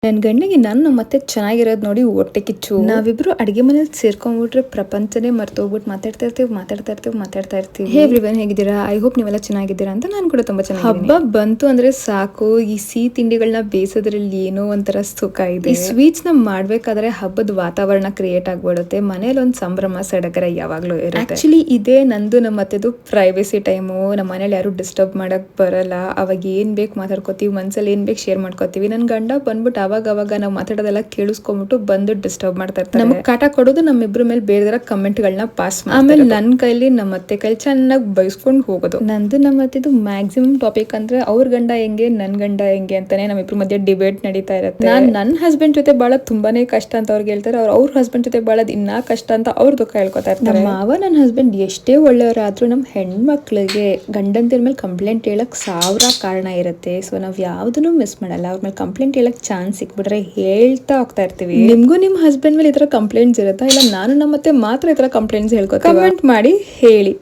ನನ್ ಗಂಡಿಗೆ ನಾನು ಮತ್ತೆ ಚೆನ್ನಾಗಿರೋದ್ ನೋಡಿ ಹೊಟ್ಟೆ ಕಿಚ್ಚು. ನಾವಿಬ್ರು ಅಡಿಗೆ ಮನೇಲಿ ಸೇರ್ಕೊಂಡ್ಬಿಟ್ರೆ ಪ್ರಪಂಚನೇ ಮರ್ತೋಗ್ಬಿಟ್ಟು ಮಾತಾಡ್ತಾ ಇರ್ತೀವಿ. ಹೇ ಎವ್ರಿವನ್, ಹೇಗಿದ್ದೀರಾ? ಐ ಹೋಪ್ ನೀವೆಲ್ಲ ಚೆನ್ನಾಗಿದ್ದೀರಾ ಅಂತ ನಾನು ಕೂಡ ತುಂಬಾ ಚೆನ್ನಾಗಿದ್ದೀನಿ. ಹಬ್ಬ ಬಂತು ಅಂದ್ರೆ ಸಾಕು, ಈ ಸಿಹಿ ತಿಂಡಿಗಳನ್ನ ಬೇಯಿಸೋದ್ರಲ್ಲಿ ಏನೋ ಒಂಥರ ಸುಖ ಇದೆ. ಈ ಸ್ವೀಟ್ಸ್ ನ ಮಾಡ್ಬೇಕಾದ್ರೆ ಹಬ್ಬದ ವಾತಾವರಣ ಕ್ರಿಯೇಟ್ ಆಗ್ಬಿಡುತ್ತೆ. ಮನೇಲಿ ಒಂದ್ ಸಂಭ್ರಮ ಸಡಗರ ಯಾವಾಗ್ಲೂ ಇರುತ್ತೆ. ಆಕ್ಚುಲಿ ಇದೇ ನಂದು ನಮ್ಮ ಅತ್ತೆದು ಪ್ರೈವೇಸಿ ಟೈಮು. ನಮ್ಮ ಮನೇಲಿ ಯಾರು ಡಿಸ್ಟರ್ಬ್ ಮಾಡಕ್ ಬರಲ್ಲ. ಅವಾಗ ಏನ್ ಬೇಕು ಮಾತಾಡ್ಕೋತೀವಿ, ಮನ್ಸಲ್ಲಿ ಏನ್ ಬೇಕು ಶೇರ್ ಮಾಡ್ಕೋತೀವಿ. ನನ್ ಗಂಡ ಬಂದ್ಬಿಟ್ಟು ಅವಾಗ ನಾವು ಮಾತಾಡೋದೆಲ್ಲ ಕೇಳಿಸ್ಕೊಂಡ್ಬಿಟ್ಟು ಬಂದು ಡಿಸ್ಟರ್ಬ್ ಮಾಡ್ತಾ ಇರ್ತಾರೆ. ನಮಗೆ ಕಾಟ ಕೊಡೋದು ನಮ್ಮಿಬ್ರ ಮೇಲೆ ಬೇರೆ ಕಮೆಂಟ್ ಗಳನ್ನ ಪಾಸ್ ಮಾಡಿ, ಆಮೇಲೆ ನನ್ನ ಕೈಲಿ ನಮ್ಮ ಅತ್ತೆ ಕೈಲಿ ಚೆನ್ನಾಗಿ ಬೈಸ್ಕೊಂಡು ಹೋಗೋದು. ನಂದು ನಮ್ಮ ಅತ್ತೆದು ಮ್ಯಾಕ್ಸಿಮಮ್ ಟಾಪಿಕ್ ಅಂದ್ರೆ ಅವ್ರ ಗಂಡ ಹೆಂಗೆ ನನ್ ಗಂಡ ಹೆಂಗೆ ಅಂತಾನೆ ನಮ್ಮಿಬ್ರ ಮಧ್ಯೆ ಡಿಬೇಟ್ ನಡೀತಾ ಇರುತ್ತೆ. ನಾನ್ ನನ್ನ ಹಸ್ಬೆಂಡ್ ಜೊತೆ ಬಾಳೋದ್ ತುಂಬಾನೇ ಕಷ್ಟ ಅಂತ ಅವ್ರಿಗೆ ಹೇಳ್ತಾರೆ, ಅವ್ರ ಹಸ್ಬೆಂಡ್ ಜೊತೆ ಬಾಳೋದ್ ಇನ್ನೂ ಕಷ್ಟ ಅಂತ ಅವ್ರ ದುಃಖ ಹೇಳ್ಕೊತಾ ಇರ್ತಾರೆ. ನಮ್ಮ ಮಾವ ನನ್ನ ಹಸ್ಬೆಂಡ್ ಎಷ್ಟೇ ಒಳ್ಳೆಯವರಾದ್ರೂ ನಮ್ಮ ಹೆಣ್ಮಕ್ಳಿಗೆ ಗಂಡಂದಿರ ಮೇಲೆ ಕಂಪ್ಲೇಂಟ್ ಹೇಳಕ್ 1000 ಕಾರಣ ಇರುತ್ತೆ. ಸೊ ನಾವ್ ಯಾವ್ದನ್ನು ಮಿಸ್ ಮಾಡಲ್ಲ. ಅವ್ರ ಮೇಲೆ ಕಂಪ್ಲೇಂಟ್ ಹೇಳಕ್ ಚಾನ್ಸ್ ಸಿಕ್ಬಿಟ್ರೆ ಹೇಳ್ತಾ ಹೋಗ್ತಾ ಇರ್ತೀವಿ. ನಿಮ್ಗೂ ನಿಮ್ ಹಸ್ಬೆಂಡ್ ಮೇಲೆ ಈ ತರ ಕಂಪ್ಲೇಂಟ್ಸ್ ಇರುತ್ತಾ? ಇಲ್ಲ ನಾನು ನಮ್ಮತ್ತೆ ಮಾತ್ರ ಈ ತರ ಕಂಪ್ಲೇಂಟ್ಸ್ ಹೇಳ್ಕೊತೀವಿ? ಕಮೆಂಟ್ ಮಾಡಿ ಹೇಳಿ.